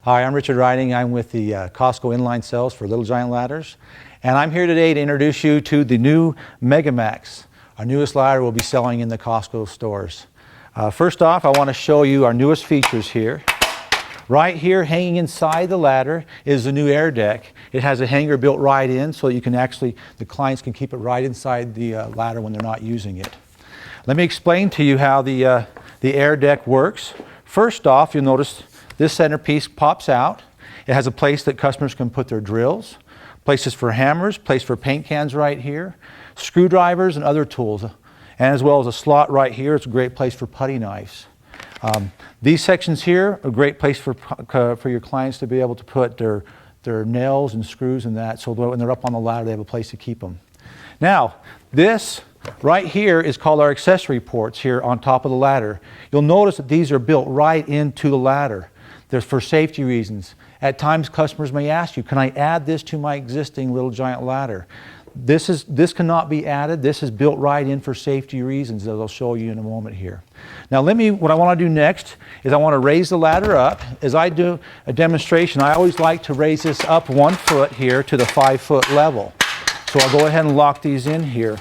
Hi, I'm Richard Riding. I'm with the Costco inline sales for Little Giant ladders. And I'm here today to introduce you to the new Megamax, our newest ladder we'll be selling in the Costco stores. First off, I want to show you our newest features here. Right here, hanging inside the ladder, is the new air deck. It has a hanger built right in so you can the clients can keep it right inside the ladder when they're not using it. Let me explain to you how the air deck works. First off, you'll notice this centerpiece pops out. It has a place that customers can put their drills, places for hammers, place for paint cans right here, screwdrivers and other tools, and as well as a slot right here. It's a great place for putty knives. These sections here are a great place for your clients to be able to put their nails and screws and that, so when they're up on the ladder they have a place to keep them. Now, this right here is called our accessory ports here on top of the ladder. You'll notice that these are built right into the ladder. They're for safety reasons. At times customers may ask you, can I add this to my existing Little Giant ladder? This cannot be added. This is built right in for safety reasons, as I'll show you in a moment here. Now what I want to do next is I want to raise the ladder up. As I do a demonstration, I always like to raise this up 1 foot here to the 5-foot level. So I'll go ahead and lock these in here,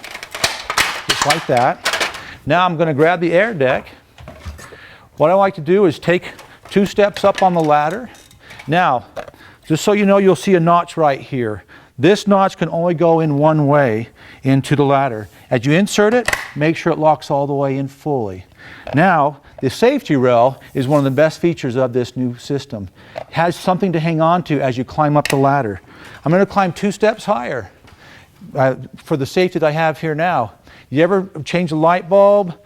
just like that. Now I'm going to grab the air deck. What I like to do is take 2 steps up on the ladder. Now, just so you know, you'll see a notch right here. This notch can only go in one way into the ladder. As you insert it, make sure it locks all the way in fully. Now, the safety rail is one of the best features of this new system. It has something to hang on to as you climb up the ladder. I'm going to climb 2 steps higher for the safety that I have here now. You ever change a light bulb?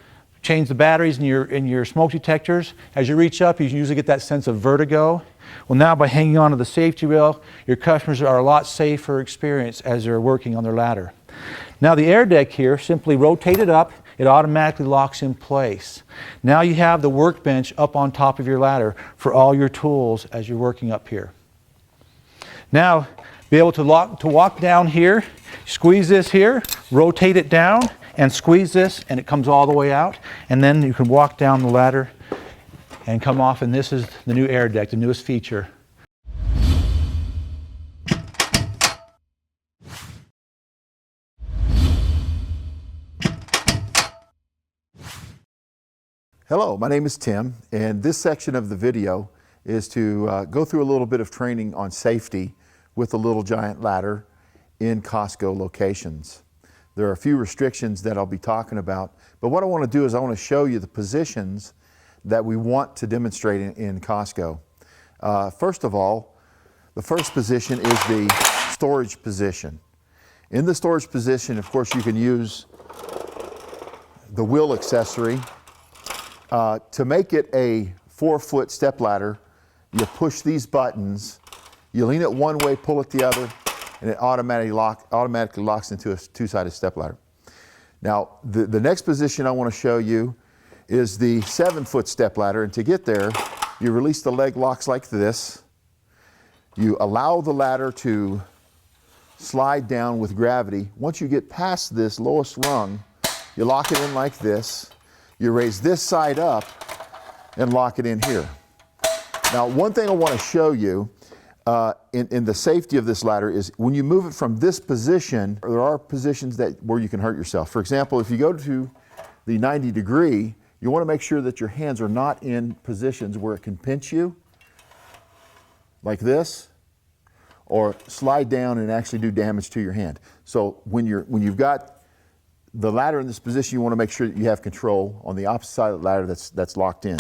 Change the batteries in your smoke detectors? As you reach up, you usually get that sense of vertigo. Well, now by hanging on to the safety rail, your customers are a lot safer experience as they're working on their ladder. Now the air deck here, simply rotate it up, it automatically locks in place. Now you have the workbench up on top of your ladder for all your tools as you're working up here. Now, be able to walk down here, squeeze this here, rotate it down, and squeeze this, and it comes all the way out. And then you can walk down the ladder and come off, and this is the new air deck, the newest feature. Hello, my name is Tim, and this section of the video is to go through a little bit of training on safety with the Little Giant ladder in Costco locations. There are a few restrictions that I'll be talking about, but what I want to do is I want to show you the positions that we want to demonstrate in Costco. First of all, the first position is the storage position. In the storage position, of course, you can use the wheel accessory. To make it a 4-foot step ladder, you push these buttons, you lean it one way, pull it the other, and it automatically locks into a 2-sided step ladder. Now, the next position I want to show you is the 7-foot step ladder, and to get there, you release the leg locks like this. You allow the ladder to slide down with gravity. Once you get past this lowest rung, you lock it in like this. You raise this side up and lock it in here. Now, one thing I want to show you in the safety of this ladder is when you move it from this position, there are positions where you can hurt yourself. For example, if you go to the 90 degree, you want to make sure that your hands are not in positions where it can pinch you, like this, or slide down and actually do damage to your hand. So when you've got the ladder in this position, you want to make sure that you have control on the opposite side of the ladder that's locked in.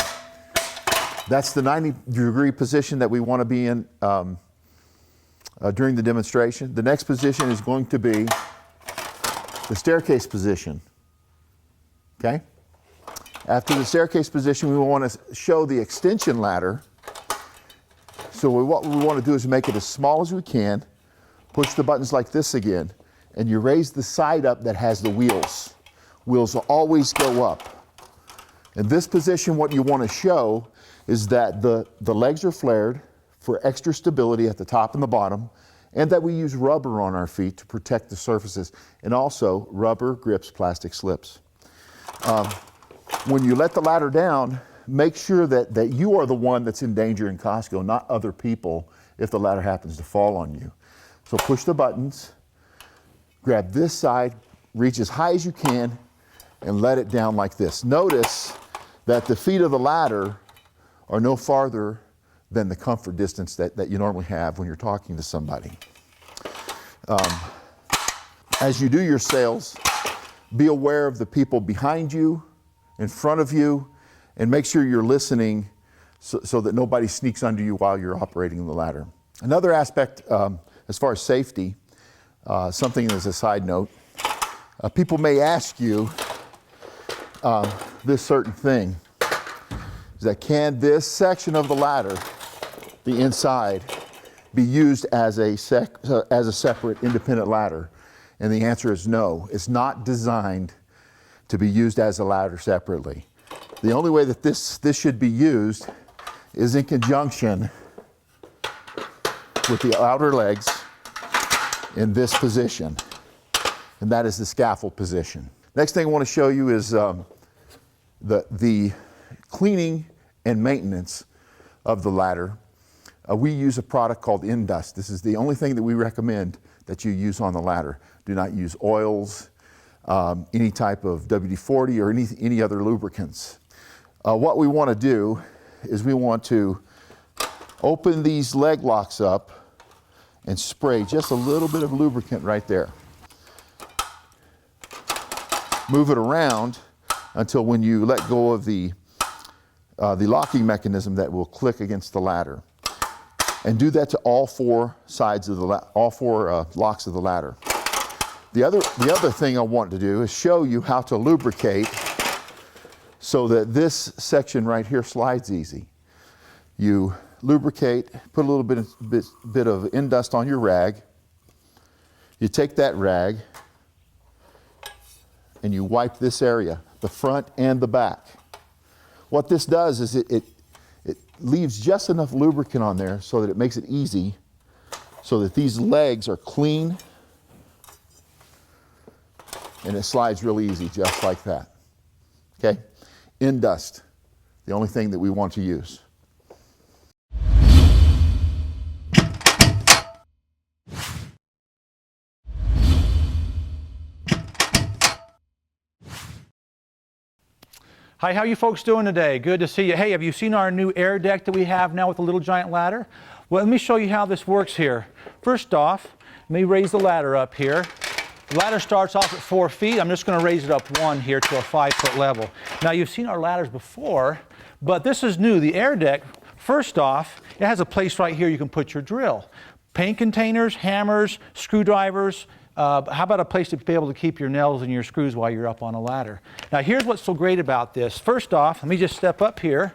That's the 90 degree position that we want to be in during the demonstration. The next position is going to be the staircase position. Okay? After the staircase position, we want to show the extension ladder. So what we want to do is make it as small as we can, push the buttons like this again, and you raise the side up that has the wheels. Wheels will always go up. In this position, what you want to show is that the legs are flared for extra stability at the top and the bottom, and that we use rubber on our feet to protect the surfaces, and also rubber grips plastic slips. When you let the ladder down, make sure that you are the one that's in danger in Costco, not other people, if the ladder happens to fall on you. So push the buttons, grab this side, reach as high as you can, and let it down like this. Notice that the feet of the ladder are no farther than the comfort distance that you normally have when you're talking to somebody. As you do your sales, be aware of the people behind you, in front of you, and make sure you're listening so that nobody sneaks under you while you're operating the ladder. Another aspect, as far as safety, something as a side note, people may ask you this certain thing, is that can this section of the ladder, the inside, be used as a separate independent ladder? And the answer is no. It's not designed to be used as a ladder separately. The only way that this should be used is in conjunction with the outer legs in this position, and that is the scaffold position. Next thing I want to show you is the cleaning and maintenance of the ladder. We use a product called Indust. This is the only thing that we recommend that you use on the ladder. Do not use oils, any type of WD-40 or any other lubricants. What we want to do is we want to open these leg locks up and spray just a little bit of lubricant right there. Move it around until when you let go of the locking mechanism, that will click against the ladder. And do that to all four sides of all four locks of the ladder. The other thing I want to do is show you how to lubricate so that this section right here slides easy. You lubricate, put a little bit of Indust on your rag. You take that rag and you wipe this area, the front and the back. What this does is it leaves just enough lubricant on there so that it makes it easy, so that these legs are clean and it slides really easy, just like that. Okay? Indust, the only thing that we want to use. Hi, how you folks doing today? Good to see you. Hey, have you seen our new air deck that we have now with the Little Giant ladder? Well, let me show you how this works here. First off, let me raise the ladder up here. The ladder starts off at 4 feet. I'm just going to raise it up 1 here to a 5-foot level. Now, you've seen our ladders before, but this is new. The air deck, first off, it has a place right here you can put your drill. Paint containers, hammers, screwdrivers. How about a place to be able to keep your nails and your screws while you're up on a ladder? Now, here's what's so great about this. First off, let me just step up here.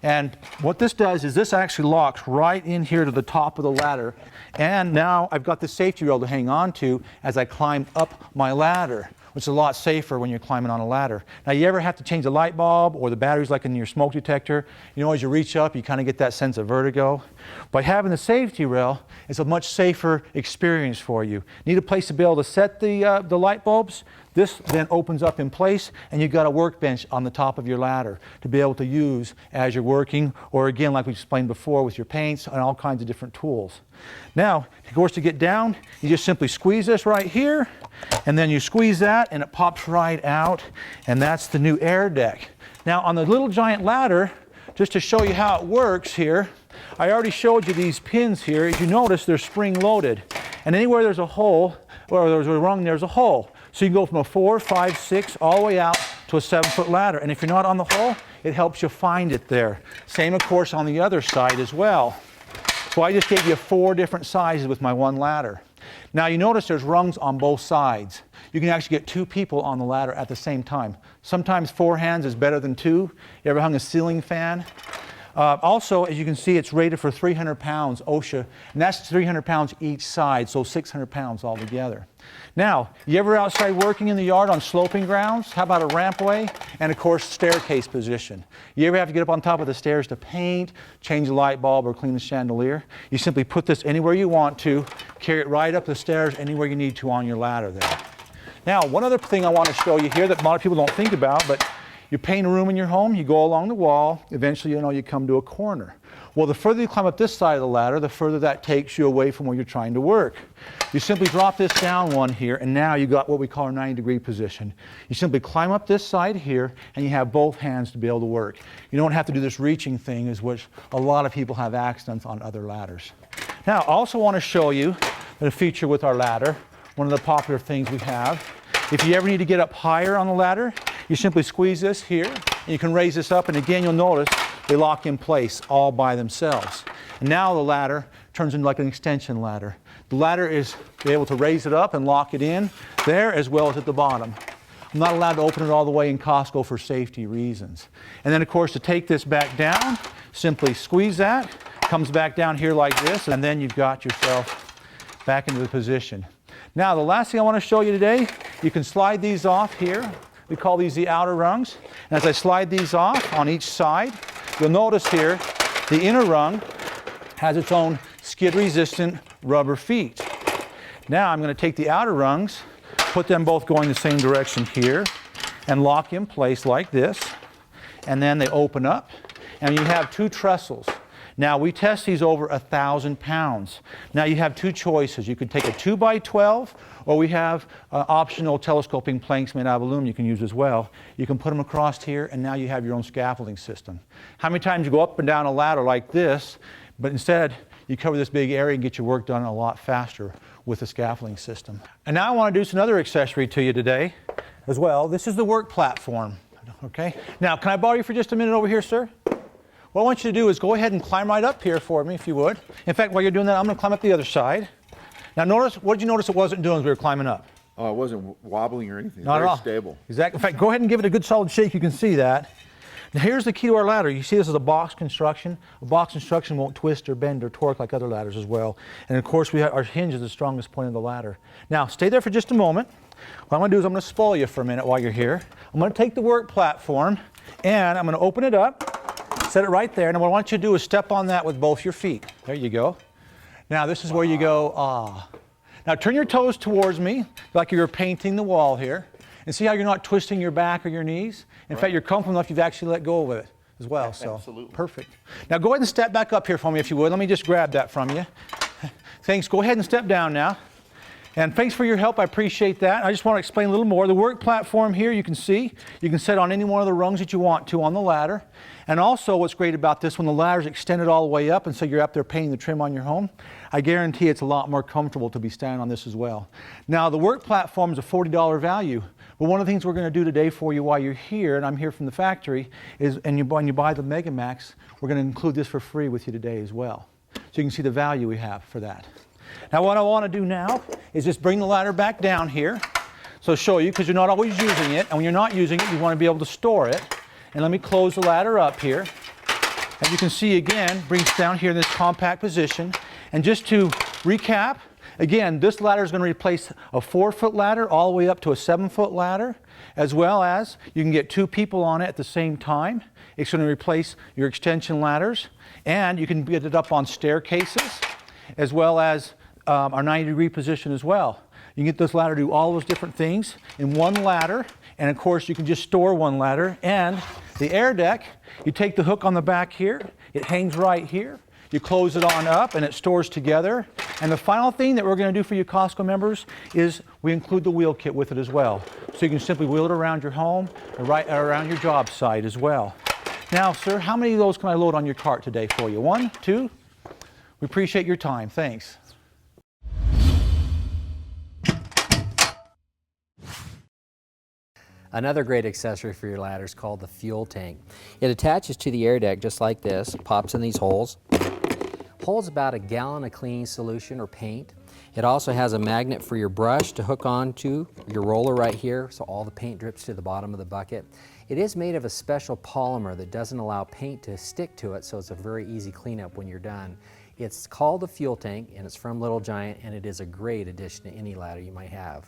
And what this does is this actually locks right in here to the top of the ladder. And now I've got the safety rail to hang on to as I climb up my ladder, which is a lot safer when you're climbing on a ladder. Now, you ever have to change the light bulb or the batteries like in your smoke detector? You know, as you reach up, you kind of get that sense of vertigo. By having the safety rail, it's a much safer experience for you. Need a place to be able to set the light bulbs? This then opens up in place, and you've got a workbench on the top of your ladder to be able to use as you're working, or again, like we explained before, with your paints and all kinds of different tools. Now, of course, to get down, you just simply squeeze this right here, and then you squeeze that, and it pops right out, and that's the new air deck. Now, on the Little Giant ladder, just to show you how it works here, I already showed you these pins here. As you notice, they're spring-loaded, and anywhere there's a hole, or there's a rung, there's a hole. So you can go from a 4, 5, 6, all the way out to a 7-foot ladder. And if you're not on the hole, it helps you find it there. Same, of course, on the other side as well. So I just gave you 4 different sizes with my one ladder. Now you notice there's rungs on both sides. You can actually get 2 people on the ladder at the same time. Sometimes 4 hands is better than 2. You ever hung a ceiling fan? Also, as you can see, it's rated for 300 pounds OSHA, and that's 300 pounds each side, so 600 pounds altogether. Now, you ever outside working in the yard on sloping grounds? How about a rampway? And of course, staircase position. You ever have to get up on top of the stairs to paint, change the light bulb, or clean the chandelier? You simply put this anywhere you want to, carry it right up the stairs anywhere you need to on your ladder there. Now, one other thing I want to show you here that a lot of people don't think about, but You paint a room in your home, you go along the wall, eventually you come to a corner. Well, the further you climb up this side of the ladder, the further that takes you away from where you're trying to work. You simply drop this down one here, and now you got what we call our 90-degree position. You simply climb up this side here, and you have both hands to be able to work. You don't have to do this reaching thing, is which a lot of people have accidents on other ladders. Now, I also want to show you a feature with our ladder, one of the popular things we have. If you ever need to get up higher on the ladder, you simply squeeze this here, and you can raise this up, and again, you'll notice they lock in place all by themselves. And now the ladder turns into like an extension ladder. The ladder is able to raise it up and lock it in there as well as at the bottom. I'm not allowed to open it all the way in Costco for safety reasons. And then of course to take this back down, simply squeeze that, comes back down here like this, and then you've got yourself back into the position. Now the last thing I want to show you today, you can slide these off here. We call these the outer rungs. And as I slide these off on each side, you'll notice here the inner rung has its own skid-resistant rubber feet. Now I'm going to take the outer rungs, put them both going the same direction here, and lock in place like this. And then they open up, and you have two trestles. Now we test these over 1,000 pounds. Now you have two choices. You can take a 2x12, or we have optional telescoping planks made out of aluminum you can use as well. You can put them across here, and now you have your own scaffolding system. How many times you go up and down a ladder like this, but instead you cover this big area and get your work done a lot faster with the scaffolding system. And now I want to introduce another accessory to you today as well. This is the work platform. Okay. Now, can I borrow you for just a minute over here, sir? What I want you to do is go ahead and climb right up here for me, if you would. In fact, while you're doing that, I'm going to climb up the other side. Now notice, what did you notice it wasn't doing as we were climbing up? Oh, it wasn't wobbling or anything. Not at all. Very stable. Exactly. In fact, go ahead and give it a good solid shake. You can see that. Now here's the key to our ladder. You see this is a box construction. A box construction won't twist or bend or torque like other ladders as well. And of course, our hinge is the strongest point of the ladder. Now, stay there for just a moment. What I'm going to do is I'm going to spoil you for a minute while you're here. I'm going to take the work platform, and I'm going to open it up, set it right there, and what I want you to do is step on that with both your feet. There you go. Now this is where you go, ah. Now turn your toes towards me, like you're painting the wall here, and see how you're not twisting your back or your knees? In fact, you're comfortable enough you've actually let go of it as well. So absolutely. Perfect. Now go ahead and step back up here for me if you would. Let me just grab that from you. Thanks. Go ahead and step down now. And thanks for your help. I appreciate that. I just want to explain a little more. The work platform here, you can see, you can set on any one of the rungs that you want to on the ladder. And also what's great about this, when the ladder's extended all the way up and so you're up there painting the trim on your home, I guarantee it's a lot more comfortable to be standing on this as well. Now the work platform is a $40 value. But one of the things we're going to do today for you while you're here, and I'm here from the factory, is when you buy the MegaMax, we're going to include this for free with you today as well. So you can see the value we have for that. Now what I want to do now is just bring the ladder back down here. So show you, because you're not always using it, and when you're not using it, you want to be able to store it. And let me close the ladder up here. As you can see again, brings down here in this compact position. And just to recap, again, this ladder is going to replace a 4-foot ladder all the way up to a 7-foot ladder, as well as you can get 2 people on it at the same time. It's going to replace your extension ladders, and you can get it up on staircases, as well as our 90-degree position as well. You can get this ladder to do all those different things in one ladder, and of course you can just store one ladder. And the air deck, you take the hook on the back here, it hangs right here, you close it on up and it stores together. And the final thing that we're going to do for you Costco members is we include the wheel kit with it as well. So you can simply wheel it around your home or right around your job site as well. Now sir, how many of those can I load on your cart today for you? 1, 2? We appreciate your time. Thanks. Another great accessory for your ladder is called the fuel tank. It attaches to the air deck just like this, pops in these holes, holds about 1 gallon of cleaning solution or paint. It also has a magnet for your brush to hook onto your roller right here, so all the paint drips to the bottom of the bucket. It is made of a special polymer that doesn't allow paint to stick to it, so it's a very easy cleanup when you're done. It's called the fuel tank, and it's from Little Giant, and it is a great addition to any ladder you might have.